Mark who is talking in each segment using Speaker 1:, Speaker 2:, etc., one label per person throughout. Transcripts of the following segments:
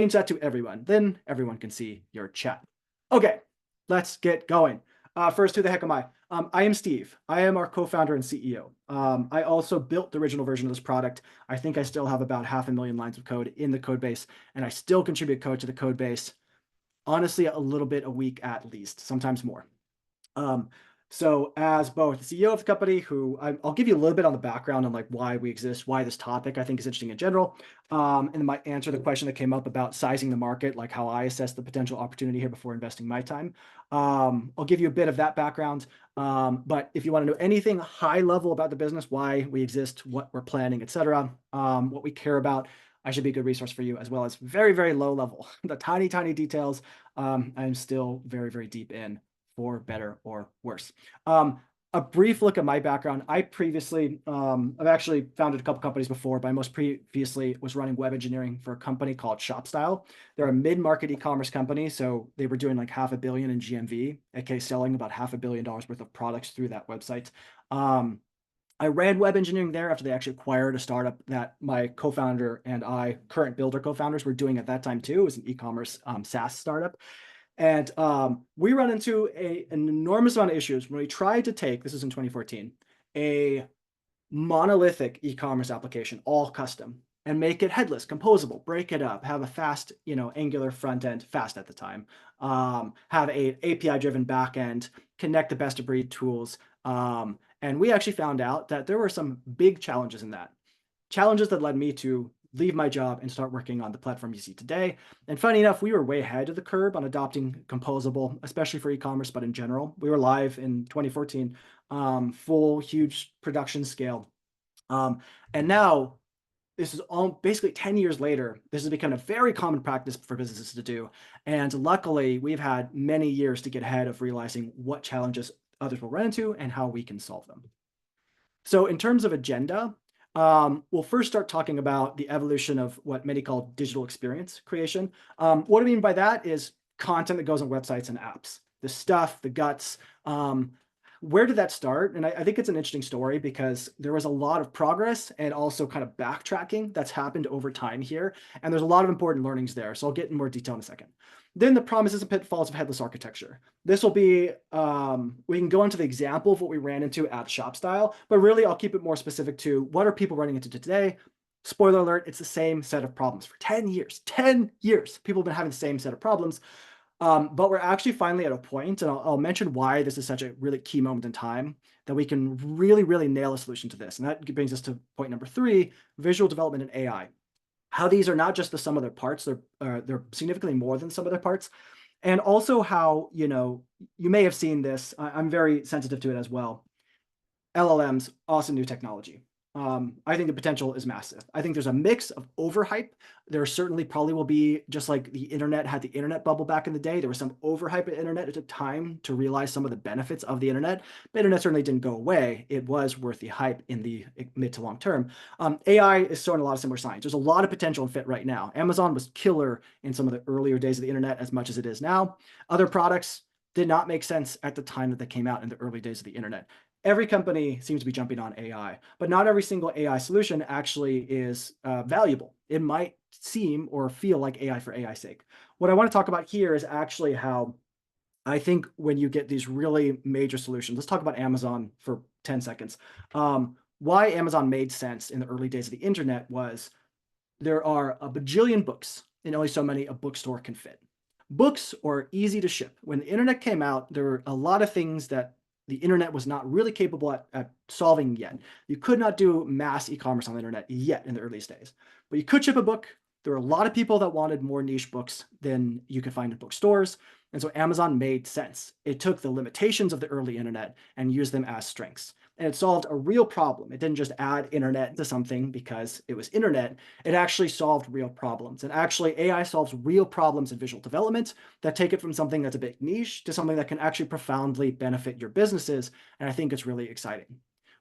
Speaker 1: change that to everyone. Then everyone can see your chat. Okay, let's get going. First, who the heck am I? I am Steve. I am our co-founder and CEO. I also built the original version of this product. I think I still have about 500,000 lines of code in the code base, and I still contribute code to the code base, honestly, a little bit a week at least, sometimes more. So as both the CEO of the company, I'll give you a little bit on the background on like why we exist, why this topic I think is interesting in general, and then might answer the question that came up about sizing the market, like how I assess the potential opportunity here before investing my time. I'll give you a bit of that background, but if you want to know anything high level about the business, why we exist, what we're planning, etc., what we care about, I should be a good resource for you, as well as very, very low level, the tiny, tiny details. I'm still very, very deep in, for better or worse. A brief look at my background. I've actually founded a couple companies before, but I most previously was running web engineering for a company called ShopStyle. They're a mid-market e-commerce company, so they were doing like $500 million in GMV, aka selling about $500 million worth of products through that website. I ran web engineering there after they actually acquired a startup that my co-founder and I, current builder co-founders, were doing at that time too. It was an e-commerce SaaS startup. And we run into an enormous amount of issues when we tried to take, this is in 2014, a monolithic e-commerce application, all custom, and make it headless, composable, break it up, have a fast, Angular front end, fast at the time, have a API-driven back end, connect the best of breed tools. And we actually found out that there were some big challenges in that. Challenges that led me to leave my job and start working on the platform you see today. And funny enough, we were way ahead of the curve on adopting composable, especially for e-commerce, but in general. We were live in 2014, full, huge production scale. And now, this is all basically 10 years later, this has become a very common practice for businesses to do. And luckily, we've had many years to get ahead of realizing what challenges others will run into and how we can solve them. So in terms of agenda, we'll first start talking about the evolution of what many call digital experience creation. What I mean by that is content that goes on websites and apps, the stuff, the guts. Where did that start? And I think it's an interesting story because there was a lot of progress and also kind of backtracking that's happened over time here. And there's a lot of important learnings there. So I'll get in more detail in a second. Then the promises and pitfalls of headless architecture. This will be, we can go into the example of what we ran into at ShopStyle, but really I'll keep it more specific to what are people running into today. Spoiler alert, it's the same set of problems for 10 years. 10 years, people have been having the same set of problems. But we're actually finally at a point, and I'll mention why this is such a really key moment in time, that we can really, really nail a solution to this. And that brings us to point number 3, visual development and AI. How these are not just the sum of their parts, they're significantly more than some of their parts. And also how, you may have seen this, I'm very sensitive to it as well. LLMs, awesome new technology. I think the potential is massive. I think there's a mix of overhype. There certainly probably will be, just like the internet had the internet bubble back in the day, there was some overhype at internet. It took time to realize some of the benefits of the internet. The internet certainly didn't go away. It was worth the hype in the mid to long term. AI is showing a lot of similar signs. There's a lot of potential and fit right now. Amazon was killer in some of the earlier days of the internet as much as it is now. Other products did not make sense at the time that they came out in the early days of the internet. Every company seems to be jumping on AI, but not every single AI solution actually is valuable. It might seem or feel like AI for AI's sake. What I want to talk about here is actually how I think when you get these really major solutions, let's talk about Amazon for 10 seconds. Why Amazon made sense in the early days of the internet was there are a bajillion books and only so many a bookstore can fit. Books are easy to ship. When the internet came out, there were a lot of things that the internet was not really capable at solving yet. You could not do mass e-commerce on the internet yet in the earliest days, but you could ship a book. There were a lot of people that wanted more niche books than you could find in bookstores. And so Amazon made sense. It took the limitations of the early internet and used them as strengths. And it solved a real problem. It didn't just add internet to something because it was internet. It actually solved real problems. And actually, AI solves real problems in visual development that take it from something that's a bit niche to something that can actually profoundly benefit your businesses. And I think it's really exciting.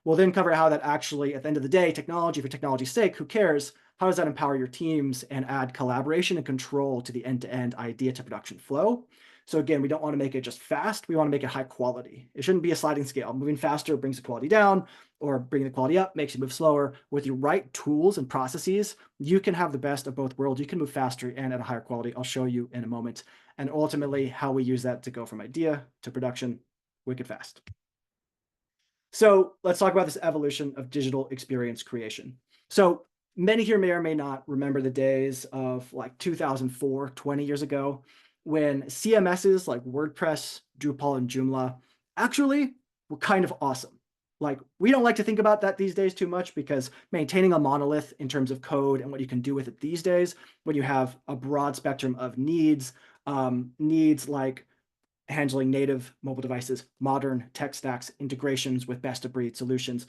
Speaker 1: We'll then cover how that actually, at the end of the day, technology for technology's sake, who cares? How does that empower your teams and add collaboration and control to the end-to-end idea to production flow? So again, we don't want to make it just fast. We want to make it high quality. It shouldn't be a sliding scale. Moving faster brings the quality down, or bringing the quality up makes you move slower. With the right tools and processes, you can have the best of both worlds. You can move faster and at a higher quality. I'll show you in a moment. And ultimately, how we use that to go from idea to production wicked fast. So let's talk about this evolution of digital experience creation. So many here may or may not remember the days of like 2004, 20 years ago, when CMSs like WordPress, Drupal, and Joomla actually were kind of awesome. Like, we don't like to think about that these days too much, because maintaining a monolith in terms of code and what you can do with it these days, when you have a broad spectrum of needs, needs like handling native mobile devices, modern tech stacks, integrations with best of breed solutions,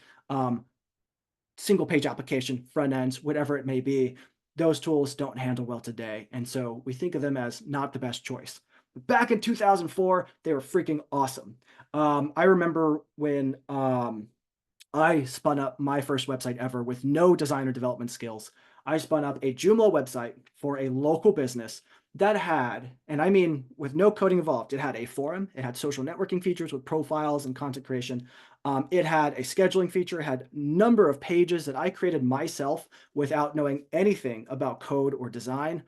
Speaker 1: single page application, front ends, whatever it may be, those tools don't handle well today. And so we think of them as not the best choice. But back in 2004, they were freaking awesome. I remember when I spun up my first website ever with no design or development skills. I spun up a Joomla website for a local business that had, and I mean with no coding involved, it had a forum, it had social networking features with profiles and content creation. It had a scheduling feature, it had a number of pages that I created myself without knowing anything about code or design.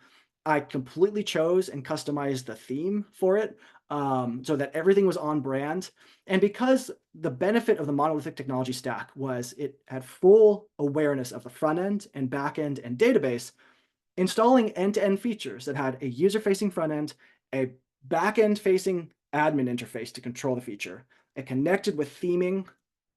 Speaker 1: I completely chose and customized the theme for it, so that everything was on brand. And because the benefit of the monolithic technology stack was it had full awareness of the front end and back end and database, installing end-to-end features that had a user-facing front end, a back-end facing admin interface to control the feature, it connected with theming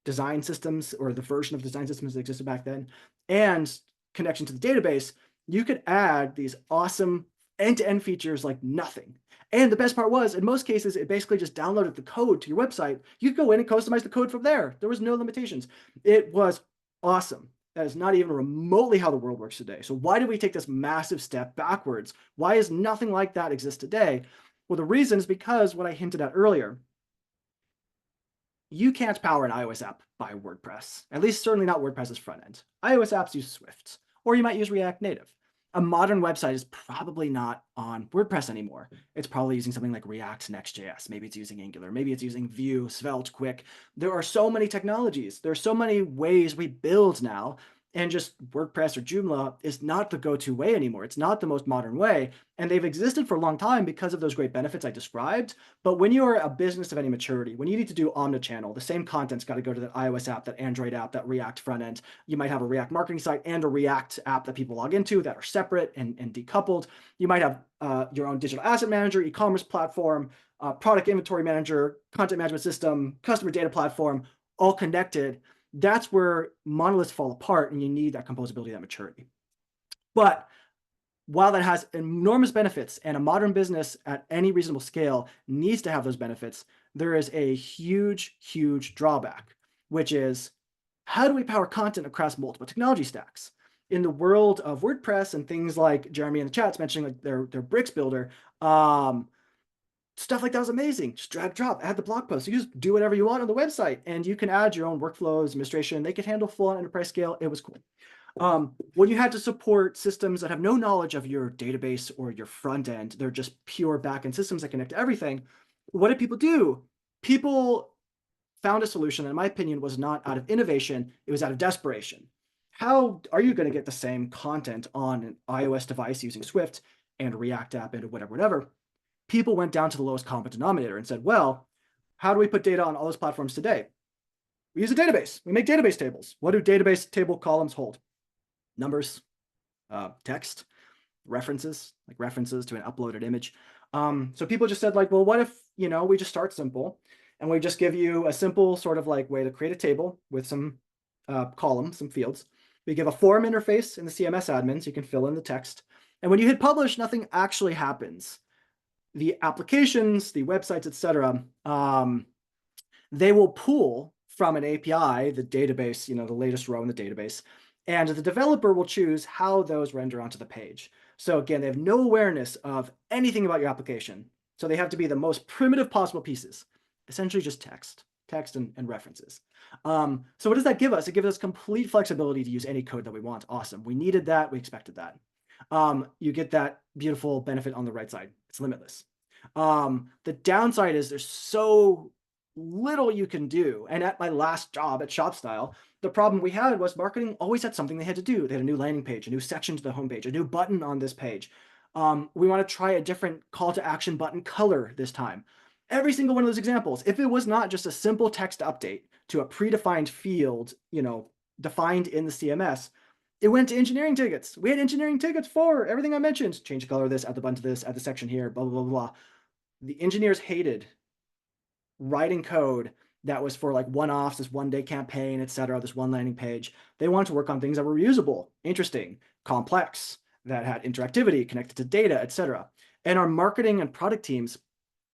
Speaker 1: design systems, or the version of design systems that existed back then, and connection to the database, you could add these awesome end-to-end features like nothing. And the best part was, in most cases, it basically just downloaded the code to your website. You could go in and customize the code from there. There was no limitations. It was awesome. That is not even remotely how the world works today. So why did we take this massive step backwards? Why does nothing like that exist today? Well, the reason is because what I hinted at earlier. You can't power an iOS app by WordPress, at least certainly not WordPress's front end. iOS apps use Swift, or you might use React Native. A modern website is probably not on WordPress anymore. It's probably using something like React Next.js. Maybe it's using Angular. Maybe it's using Vue, Svelte, Quick. There are so many technologies. There are so many ways we build now. And just WordPress or Joomla is not the go-to way anymore. It's not the most modern way. And they've existed for a long time because of those great benefits I described. But when you're a business of any maturity, when you need to do omnichannel, the same content's got to go to that iOS app, that Android app, that React front end. You might have a React marketing site and a React app that people log into that are separate and decoupled. You might have your own digital asset manager, e-commerce platform, product inventory manager, content management system, customer data platform, all connected. That's where monoliths fall apart, and you need that composability, that maturity. But while that has enormous benefits, and a modern business at any reasonable scale needs to have those benefits, there is a huge, huge drawback, which is, how do we power content across multiple technology stacks? In the world of WordPress and things like Jeremy in the chat's mentioning, like their bricks builder, stuff like that was amazing. Just drag, drop, add the blog post. You just do whatever you want on the website, and you can add your own workflows, administration. They could handle full on enterprise scale. It was cool. When you had to support systems that have no knowledge of your database or your front end, they're just pure backend systems that connect to everything. What did people do? People found a solution that, in my opinion, was not out of innovation. It was out of desperation. How are you going to get the same content on an iOS device using Swift and a React app and whatever? People went down to the lowest common denominator and said, well, how do we put data on all those platforms today? We use a database. We make database tables. What do database table columns hold? Numbers, text, references, like references to an uploaded image. So people just said, like, well, what if, we just start simple and we just give you a simple sort of like way to create a table with some columns, some fields. We give a form interface in the CMS admin so you can fill in the text. And when you hit publish, nothing actually happens. The applications, the websites, etc., they will pull from an API the database, the latest row in the database, and the developer will choose how those render onto the page. So again, they have no awareness of anything about your application. So they have to be the most primitive possible pieces, essentially just text and references. So what does that give us? It gives us complete flexibility to use any code that we want. Awesome. We needed that. We expected that. You get that beautiful benefit on the right side. It's limitless. The downside is there's so little you can do. And at my last job at ShopStyle, the problem we had was marketing always had something they had to do. They had a new landing page, a new section to the homepage, a new button on this page. We want to try a different call to action button color this time. Every single one of those examples, if it was not just a simple text update to a predefined field, defined in the CMS, it went to engineering tickets. We had engineering tickets for everything I mentioned. Change the color of this, add the button to this, add the section here, blah, blah, blah, blah. The engineers hated writing code that was for like one-offs, this one-day campaign, etc., this one landing page. They wanted to work on things that were reusable, interesting, complex, that had interactivity, connected to data, etc. And our marketing and product teams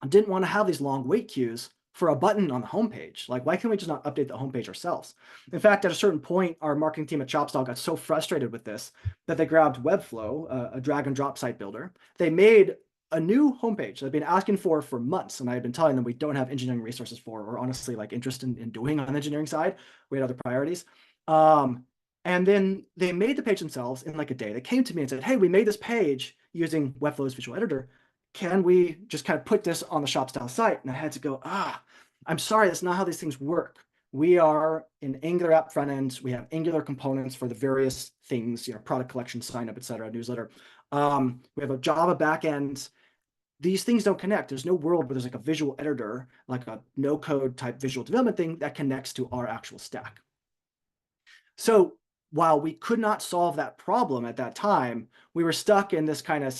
Speaker 1: didn't want to have these long wait queues for a button on the homepage. Like, why can't we just not update the homepage ourselves? In fact, at a certain point, our marketing team at ShopStyle got so frustrated with this that they grabbed Webflow, a drag and drop site builder. They made a new homepage that I've been asking for months, and I've been telling them we don't have engineering resources for, or honestly like interest in doing on the engineering side. We had other priorities. And then they made the page themselves in like a day. They came to me and said, hey, we made this page using Webflow's visual editor. Can we just kind of put this on the ShopStyle site? And I had to go, I'm sorry, that's not how these things work. We are an Angular app front end. We have Angular components for the various things, product collection, sign up, et cetera, newsletter. We have a Java backend. These things don't connect. There's no world where there's like a visual editor, like a no code type visual development thing that connects to our actual stack. So while we could not solve that problem at that time, we were stuck in this kind of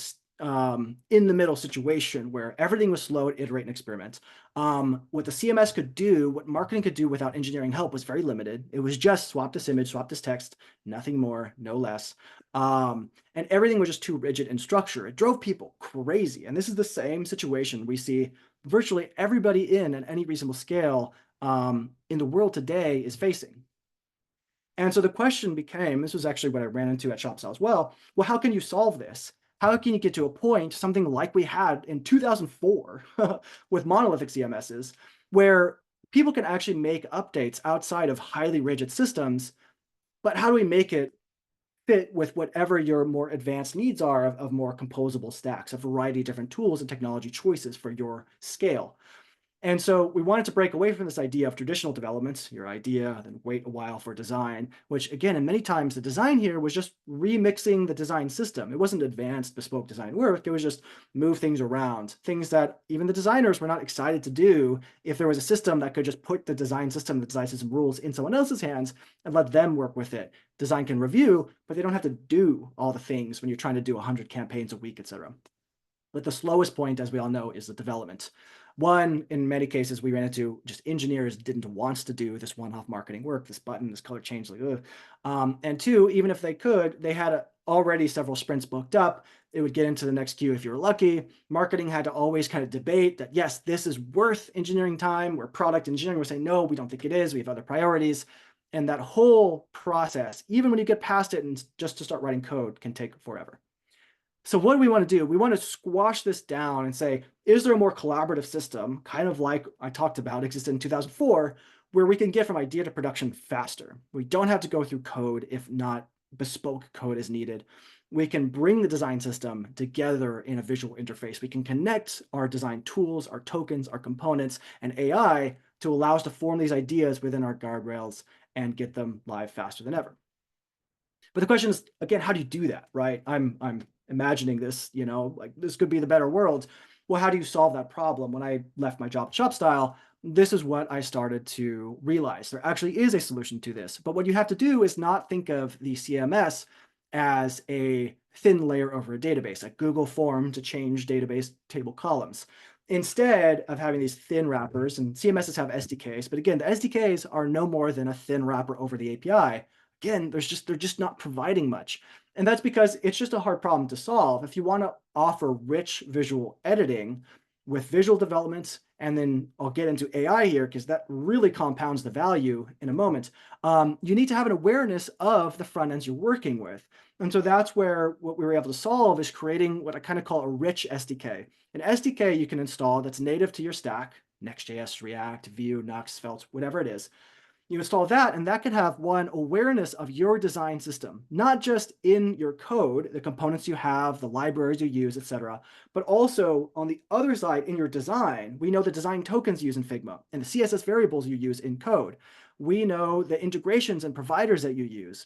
Speaker 1: in the middle situation where everything was slow to iterate and experiment. What the CMS could do, what marketing could do without engineering help was very limited. It was just swap this image, swap this text, nothing more, no less. And everything was just too rigid in structure. It drove people crazy. And this is the same situation we see virtually everybody at any reasonable scale in the world today is facing. And so the question became, this was actually what I ran into at ShopStyle as well, how can you solve this? How can you get to a point, something like we had in 2004 with monolithic CMSs, where people can actually make updates outside of highly rigid systems, but how do we make it fit with whatever your more advanced needs are of more composable stacks, a variety of different tools and technology choices for your scale? And so we wanted to break away from this idea of traditional developments, your idea, then wait a while for design, which again, and many times the design here was just remixing the design system. It wasn't advanced bespoke design work. It was just move things around, things that even the designers were not excited to do if there was a system that could just put the design system rules in someone else's hands and let them work with it. Design can review, but they don't have to do all the things when you're trying to do 100 campaigns a week, etc. But the slowest point, as we all know, is the development. One, in many cases, we ran into just engineers didn't want to do this one-off marketing work, this button, this color change, and two, even if they could, they had already several sprints booked up. It would get into the next queue if you were lucky. Marketing had to always kind of debate that, yes, this is worth engineering time, where product engineering would say, no, we don't think it is. We have other priorities. And that whole process, even when you get past it and just to start writing code, can take forever. So what do we want to do? We want to squash this down and say, is there a more collaborative system, kind of like I talked about, existed in 2004, where we can get from idea to production faster? We don't have to go through code if not bespoke code is needed. We can bring the design system together in a visual interface. We can connect our design tools, our tokens, our components, and AI to allow us to form these ideas within our guardrails and get them live faster than ever. But the question is, again, how do you do that, right? I'm imagining this, like this could be the better world. Well, how do you solve that problem? When I left my job at ShopStyle, this is what I started to realize. There actually is a solution to this. But what you have to do is not think of the CMS as a thin layer over a database, like Google form to change database table columns. Instead of having these thin wrappers, and CMSs have SDKs, but again, the SDKs are no more than a thin wrapper over the API. Again, they're just not providing much. And that's because it's just a hard problem to solve. If you want to offer rich visual editing with visual developments, and then I'll get into AI here because that really compounds the value in a moment, you need to have an awareness of the front ends you're working with. And so that's where what we were able to solve is creating what I kind of call a rich SDK. An SDK you can install that's native to your stack, Next.js, React, Vue, Nuxt, Svelte, whatever it is. You install that, and that can have one awareness of your design system, not just in your code, the components you have, the libraries you use, etc., but also on the other side in your design. We know the design tokens you use in Figma and the CSS variables you use in code. We know the integrations and providers that you use.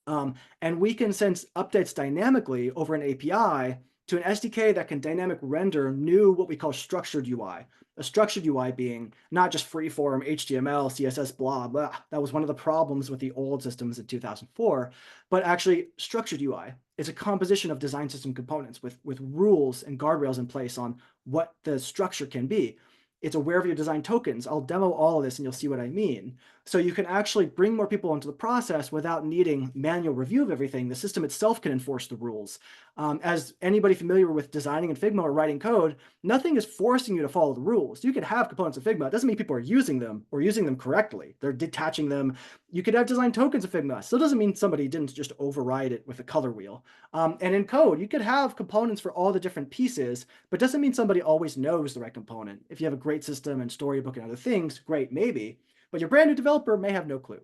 Speaker 1: And we can send updates dynamically over an API to an SDK that can dynamic render new what we call structured UI. A structured UI being not just freeform HTML, CSS, blah, blah. That was one of the problems with the old systems in 2004, but actually structured UI is a composition of design system components with rules and guardrails in place on what the structure can be. It's aware of your design tokens. I'll demo all of this and you'll see what I mean. So you can actually bring more people into the process without needing manual review of everything. The system itself can enforce the rules. As anybody familiar with designing in Figma or writing code, nothing is forcing you to follow the rules. You could have components in Figma. It doesn't mean people are using them or using them correctly. They're detaching them. You could have design tokens in Figma. Still doesn't mean somebody didn't just override it with a color wheel. And in code, you could have components for all the different pieces, but doesn't mean somebody always knows the right component. If you have a great system and storybook and other things, great, maybe. But your brand new developer may have no clue.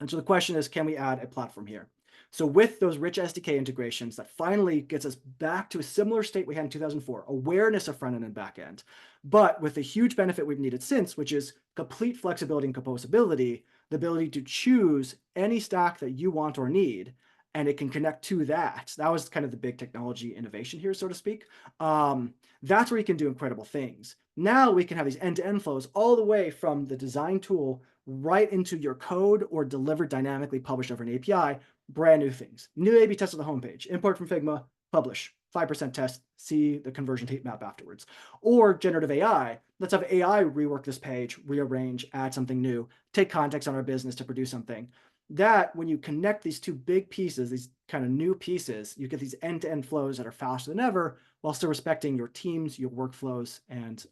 Speaker 1: And so the question is, can we add a platform here? So with those rich SDK integrations, that finally gets us back to a similar state we had in 2004, awareness of front end and back end, but with the huge benefit we've needed since, which is complete flexibility and composability, the ability to choose any stack that you want or need, and it can connect to that. That was kind of the big technology innovation here, so to speak. That's where you can do incredible things. Now we can have these end-to-end flows all the way from the design tool right into your code or delivered dynamically published over an API, brand new things. New A/B test on the homepage, import from Figma, publish, 5% test, see the conversion heat map afterwards. Or generative AI, let's have AI rework this page, rearrange, add something new, take context on our business to produce something. That, when you connect these two big pieces, these kind of new pieces, you get these end-to-end flows that are faster than ever, while still respecting your teams, your workflows, and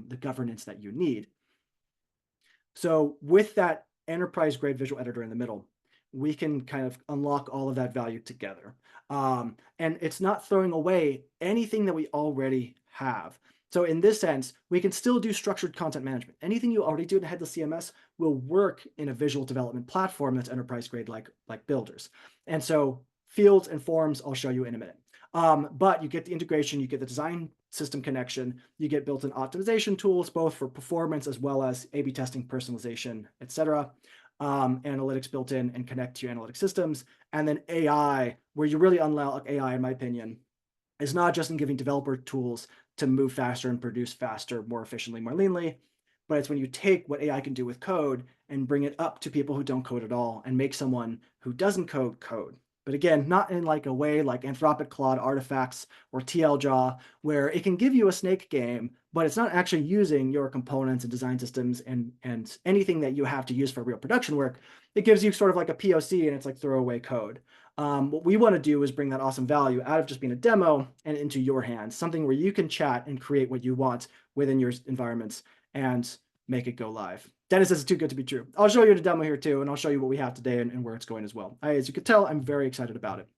Speaker 1: the governance that you need. So with that enterprise-grade visual editor in the middle, we can kind of unlock all of that value together. And it's not throwing away anything that we already have. So in this sense, we can still do structured content management. Anything you already do in a headless CMS will work in a visual development platform that's enterprise grade like Builders. And so fields and forms, I'll show you in a minute. But you get the integration, you get the design system connection, you get built-in optimization tools, both for performance as well as A/B testing, personalization, etc. Analytics built in and connect to your analytic systems. And then AI, where you really unlock AI, in my opinion, is not just in giving developer tools to move faster and produce faster, more efficiently, more leanly, but it's when you take what AI can do with code and bring it up to people who don't code at all and make someone who doesn't code code. But again, not in like a way like Anthropic Claude Artifacts or TLJAW, where it can give you a snake game, but it's not actually using your components and design systems and anything that you have to use for real production work. It gives you sort of like a POC and it's like throwaway code. What we want to do is bring that awesome value out of just being a demo and into your hands, something where you can chat and create what you want within your environments and make it go live. Dennis says it's too good to be true. I'll show you the demo here too, and I'll show you what we have today and where it's going as well. As you can tell, I'm very excited about it.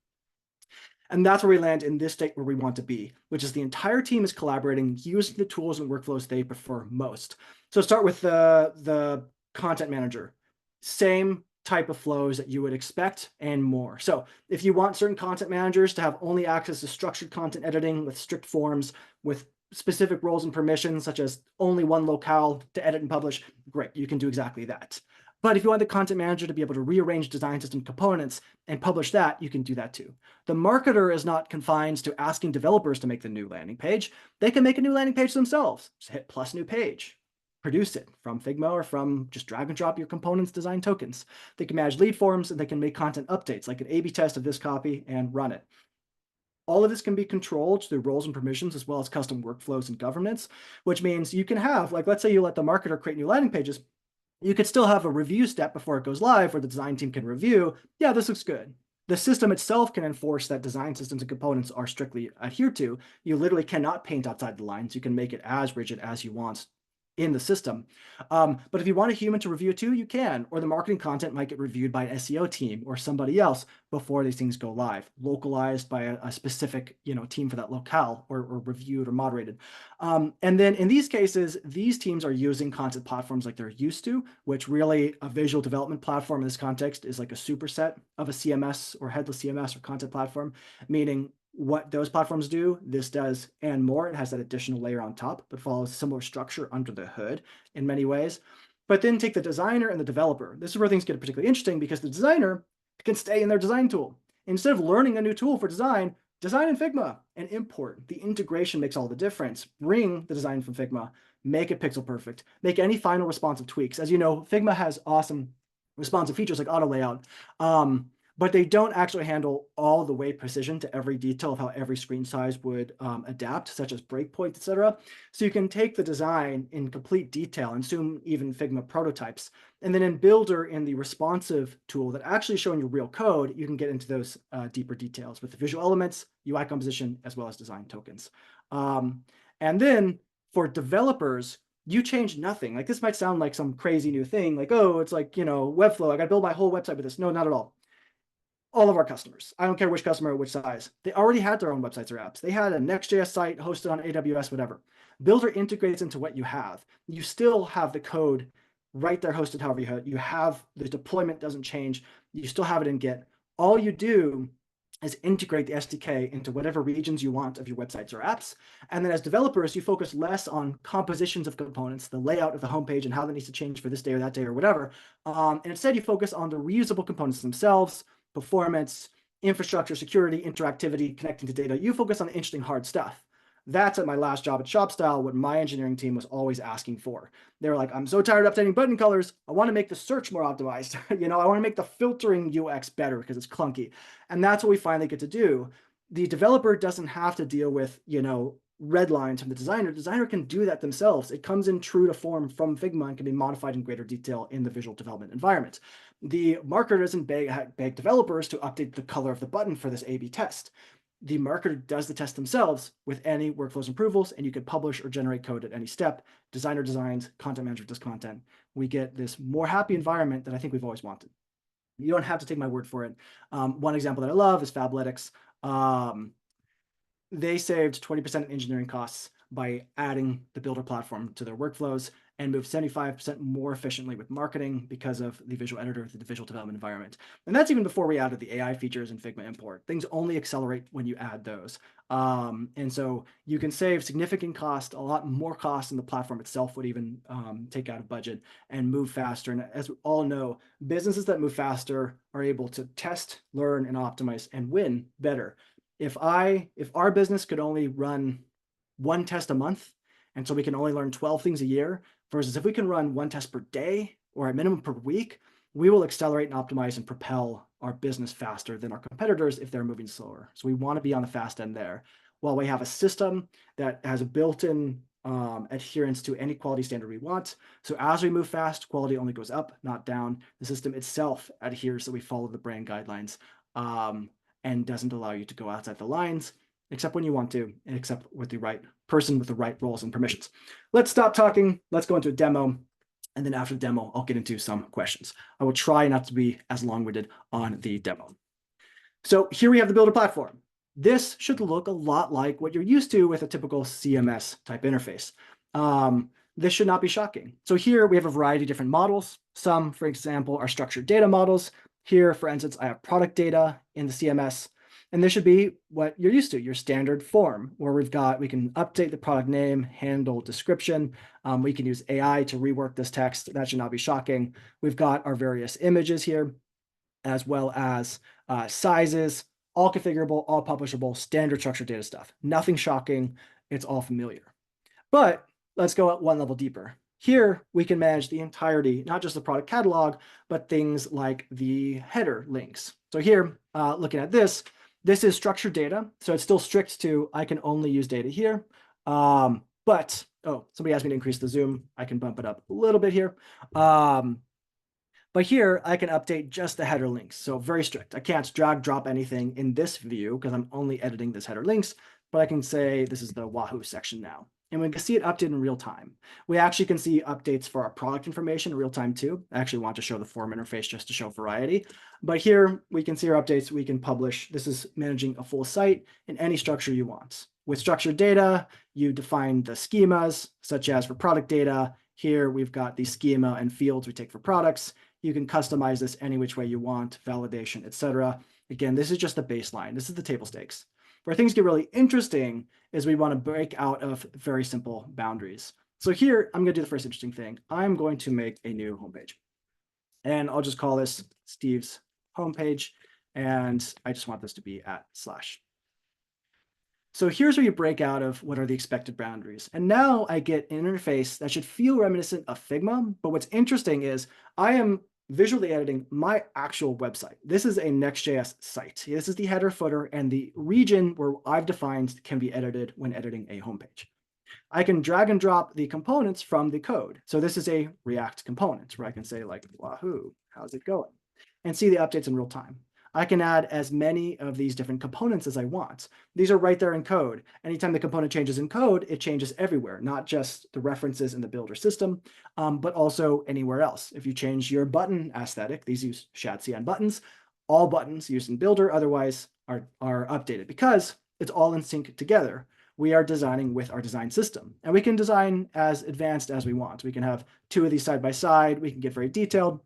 Speaker 1: And that's where we land in this state where we want to be, which is the entire team is collaborating, using the tools and workflows they prefer most. So start with the content manager. Same type of flows that you would expect and more. So if you want certain content managers to have only access to structured content editing with strict forms, with specific roles and permissions, such as only one locale to edit and publish, great, you can do exactly that. But if you want the content manager to be able to rearrange design system components and publish that, you can do that too. The marketer is not confined to asking developers to make the new landing page. They can make a new landing page themselves. Just hit plus new page. Produce it from Figma or from just drag and drop your components design tokens. They can manage lead forms and they can make content updates like an A/B test of this copy and run it. All of this can be controlled through roles and permissions as well as custom workflows and governance, which means you can have, like, let's say you let the marketer create new landing pages. You could still have a review step before it goes live where the design team can review, yeah, this looks good. The system itself can enforce that design systems and components are strictly adhered to. You literally cannot paint outside the lines. You can make it as rigid as you want. in the system. But if you want a human to review it too, you can, or the marketing content might get reviewed by an SEO team or somebody else before these things go live, localized by a specific team for that locale, or reviewed or moderated. And then in these cases, these teams are using content platforms like they're used to, which really a visual development platform in this context is like a superset of a CMS or headless CMS or content platform, meaning what those platforms do, this does, and more. It has that additional layer on top, but follows a similar structure under the hood in many ways. But then take the designer and the developer. This is where things get particularly interesting, because the designer can stay in their design tool. Instead of learning a new tool for design in Figma and import. The integration makes all the difference. Bring the design from Figma, make it pixel perfect, make any final responsive tweaks. As you know, Figma has awesome responsive features like auto layout. But they don't actually handle all the way precision to every detail of how every screen size would adapt, such as breakpoints, etc. So you can take the design in complete detail and soon even Figma prototypes. And then in Builder, in the responsive tool that actually is showing you real code, you can get into those deeper details with the visual elements, UI composition, as well as design tokens. And then for developers, you change nothing. Like, this might sound like some crazy new thing, like, oh, it's like, Webflow, I got to build my whole website with this. No, not at all. All of our customers, I don't care which customer or which size, they already had their own websites or apps. They had a Next.js site hosted on AWS, whatever. Builder integrates into what you have. You still have the code right there hosted however you have. The deployment doesn't change. You still have it in Git. All you do is integrate the SDK into whatever regions you want of your websites or apps. And then as developers, you focus less on compositions of components, the layout of the homepage and how that needs to change for this day or that day or whatever. And instead you focus on the reusable components themselves, performance, infrastructure, security, interactivity, connecting to data. You focus on the interesting hard stuff. That's at my last job at ShopStyle, what my engineering team was always asking for. They were like, I'm so tired of updating button colors. I want to make the search more optimized. I want to make the filtering UX better because it's clunky. And that's what we finally get to do. The developer doesn't have to deal with, red lines from the designer. The designer can do that themselves. It comes in true to form from Figma and can be modified in greater detail in the visual development environment. The marketer doesn't beg developers to update the color of the button for this A/B test. The marketer does the test themselves with any workflows and approvals, and you can publish or generate code at any step. Designer designs, content manager does content. We get this more happy environment that I think we've always wanted. You don't have to take my word for it. One example that I love is Fabletics. They saved 20% in engineering costs by adding the Builder platform to their workflows, and moved 75% more efficiently with marketing because of the visual editor, the visual development environment. And that's even before we added the AI features in Figma import. Things only accelerate when you add those. And so you can save significant cost, a lot more cost than the platform itself would even take out of budget, and move faster. And as we all know, businesses that move faster are able to test, learn, and optimize and win better. If our business could only run one test a month, and so we can only learn 12 things a year, versus if we can run one test per day or at minimum per week, we will accelerate and optimize and propel our business faster than our competitors if they're moving slower. So we want to be on the fast end there, while we have a system that has a built-in adherence to any quality standard we want. So as we move fast, quality only goes up, not down. The system itself adheres that we follow the brand guidelines, and doesn't allow you to go outside the lines, except when you want to, and except with the right person with the right roles and permissions. Let's stop talking. Let's go into a demo. And then after the demo, I'll get into some questions. I will try not to be as long-winded on the demo. So here we have the Builder platform. This should look a lot like what you're used to with a typical CMS type interface. This should not be shocking. So here we have a variety of different models. Some, for example, are structured data models. Here, for instance, I have product data in the CMS, and this should be what you're used to, your standard form, where we can update the product name, handle description. We can use AI to rework this text. That should not be shocking. We've got our various images here, as well as sizes, all configurable, all publishable, standard structured data stuff. Nothing shocking. It's all familiar. But let's go at one level deeper. Here, we can manage the entirety, not just the product catalog, but things like the header links. So here, looking at this is structured data. So it's still strict to, I can only use data here. But, somebody asked me to increase the zoom. I can bump it up a little bit here. But here, I can update just the header links. So very strict. I can't drag drop anything in this view because I'm only editing this header links, but I can say this is the Wahoo section now. and we can see it updated in real time. We actually can see updates for our product information in real time too. I actually want to show the form interface just to show variety. But here we can see our updates. We can publish. This is managing a full site in any structure you want. With structured data, you define the schemas, such as for product data. Here we've got the schema and fields we take for products. You can customize this any which way you want, validation, etc. Again, this is just the baseline. This is the table stakes. Where things get really interesting is we want to break out of very simple boundaries. So here, I'm going to do the first interesting thing. I'm going to make a new homepage. And I'll just call this Steve's homepage. And I just want this to be @ /. So here's where you break out of what are the expected boundaries. And now I get an interface that should feel reminiscent of Figma. But what's interesting is I am visually editing my actual website. This is a Next.js site. This is the header, footer, and the region where I've defined can be edited when editing a homepage. I can drag and drop the components from the code. So this is a React component where I can say like, wahoo, how's it going? And see the updates in real time. I can add as many of these different components as I want. These are right there in code. Anytime the component changes in code, it changes everywhere, not just the references in the builder system, but also anywhere else. If you change your button aesthetic, these use shad cyan buttons, all buttons used in builder otherwise are updated because it's all in sync together. We are designing with our design system, and we can design as advanced as we want. We can have 2 of these side by side. We can get very detailed,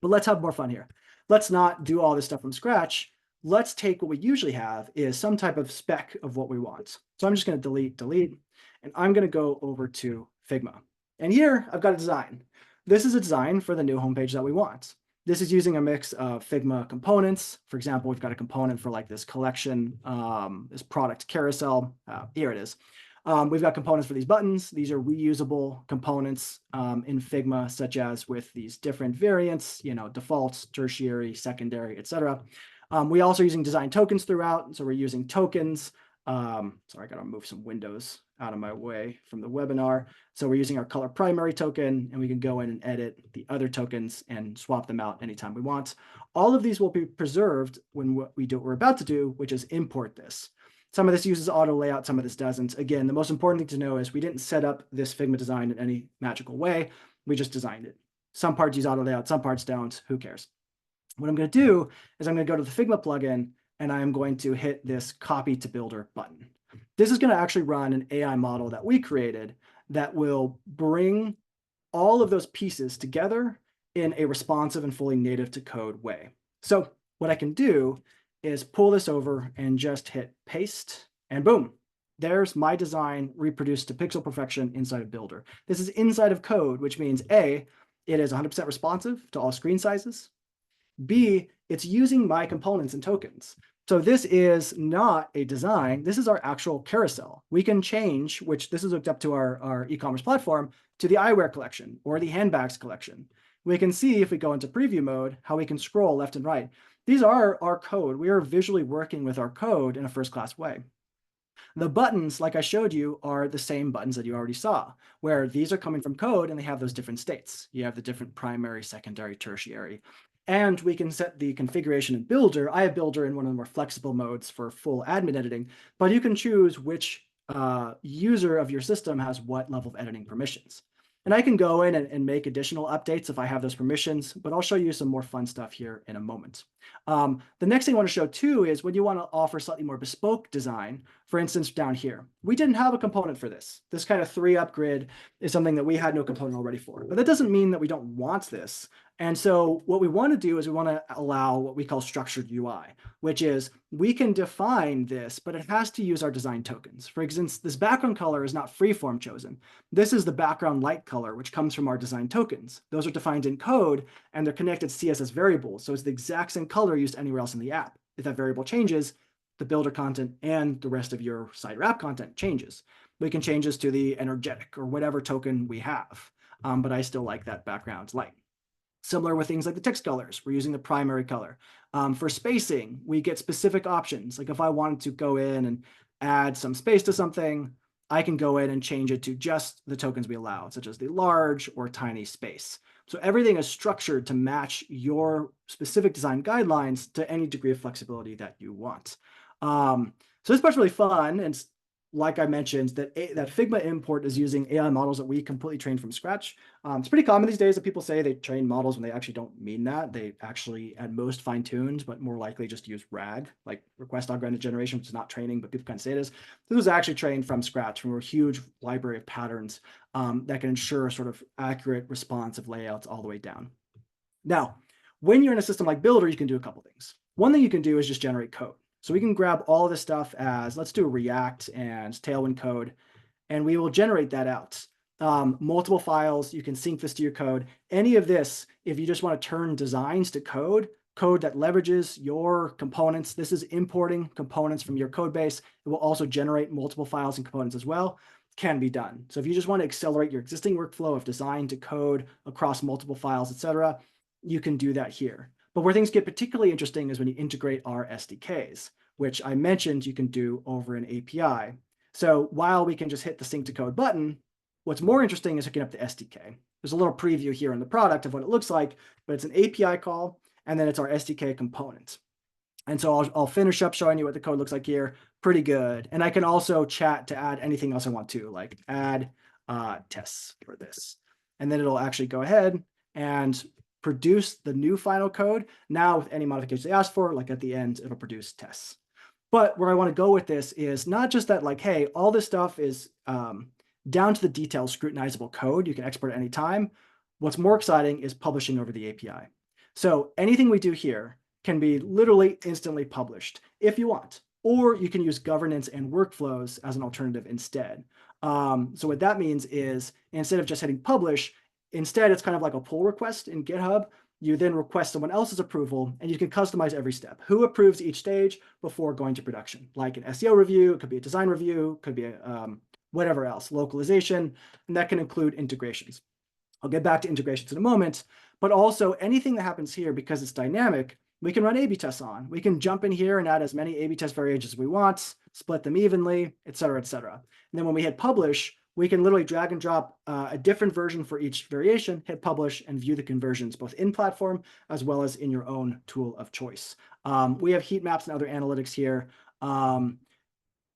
Speaker 1: but let's have more fun here. Let's not do all this stuff from scratch. Let's take what we usually have is some type of spec of what we want. So I'm just going to delete, and I'm going to go over to Figma. And here I've got a design. This is a design for the new homepage that we want. This is using a mix of Figma components. For example, we've got a component for like this collection, this product carousel. Here it is. We've got components for these buttons. These are reusable components in Figma, such as with these different variants, defaults, tertiary, secondary, etc. We also are using design tokens throughout. So we're using tokens. Sorry, I got to move some windows out of my way from the webinar. So we're using our color primary token, and we can go in and edit the other tokens and swap them out anytime we want. All of these will be preserved when we do what we're about to do, which is import this. Some of this uses auto layout, some of this doesn't. Again, the most important thing to know is we didn't set up this Figma design in any magical way. We just designed it. Some parts use auto layout, some parts don't. Who cares? What I'm going to do is I'm going to go to the Figma plugin, and I'm going to hit this copy to builder button. This is going to actually run an AI model that we created that will bring all of those pieces together in a responsive and fully native to code way. So what I can do is pull this over and just hit paste, and boom, there's my design reproduced to pixel perfection inside of Builder. This is inside of code, which means A, it is 100% responsive to all screen sizes. B, it's using my components and tokens. So this is not a design. This is our actual carousel. We can change, which this is hooked up to our e-commerce platform, to the eyewear collection or the handbags collection. We can see if we go into preview mode, how we can scroll left and right. These are our code. We are visually working with our code in a first-class way. The buttons, like I showed you, are the same buttons that you already saw, where these are coming from code and they have those different states. You have the different primary, secondary, tertiary. And we can set the configuration in Builder. I have Builder in one of the more flexible modes for full admin editing, but you can choose which user of your system has what level of editing permissions. And I can go in and make additional updates if I have those permissions, but I'll show you some more fun stuff here in a moment. The next thing I want to show too is when you want to offer slightly more bespoke design, for instance, down here, we didn't have a component for this. This kind of 3-up grid is something that we had no component already for, but that doesn't mean that we don't want this. And so what we want to do is we want to allow what we call structured UI, which is we can define this, but it has to use our design tokens. For instance, this background color is not freeform chosen. This is the background light color, which comes from our design tokens. Those are defined in code, and they're connected to CSS variables. So it's the exact same color used anywhere else in the app. If that variable changes, the builder content and the rest of your site or app content changes. We can change this to the energetic or whatever token we have, but I still like that background light. Similar with things like the text colors, we're using the primary color. For spacing, we get specific options. Like if I wanted to go in and add some space to something, I can go in and change it to just the tokens we allow, such as the large or tiny space. So everything is structured to match your specific design guidelines to any degree of flexibility that you want. So this part's really fun, and like I mentioned, that Figma import is using AI models that we completely trained from scratch. It's pretty common these days that people say they train models when they actually don't mean that. They actually, at most, fine-tuned, but more likely just use RAG, like request augmented generation, which is not training, but people kind of say it is. This was actually trained from scratch from a huge library of patterns that can ensure sort of accurate, responsive layouts all the way down. Now, when you're in a system like Builder, you can do a couple things. One thing you can do is just generate code. So we can grab all of this stuff as, let's do React and Tailwind code, and we will generate that out. Multiple files, you can sync this to your code. Any of this, if you just want to turn designs to code that leverages your components, this is importing components from your code base. It will also generate multiple files and components as well, can be done. So if you just want to accelerate your existing workflow of design to code across multiple files, etc., you can do that here. But where things get particularly interesting is when you integrate our SDKs, which I mentioned you can do over an API. So while we can just hit the sync to code button, what's more interesting is hooking up the SDK. There's a little preview here in the product of what it looks like, but it's an API call, and then it's our SDK component. And so I'll finish up showing you what the code looks like here. Pretty good. And I can also chat to add anything else I want to, like add tests for this. And then it'll actually go ahead and produce the new final code. Now with any modifications they ask for, like at the end, it'll produce tests. But where I want to go with this is not just that, like, hey, all this stuff is down to the details scrutinizable code. You can export at any time. What's more exciting is publishing over the API. So anything we do here can be literally instantly published if you want, or you can use governance and workflows as an alternative instead. So what that means is instead of just hitting publish, instead it's kind of like a pull request in GitHub. You then request someone else's approval, and you can customize every step. Who approves each stage before going to production? Like an SEO review, it could be a design review, could be a, whatever else, localization, and that can include integrations. I'll get back to integrations in a moment, but also anything that happens here, because it's dynamic, we can run A/B tests on. We can jump in here and add as many A/B test variations as we want, split them evenly, et cetera, et cetera. And then when we hit publish, we can literally drag and drop a different version for each variation, hit publish, and view the conversions both in platform as well as in your own tool of choice. We have heat maps and other analytics here.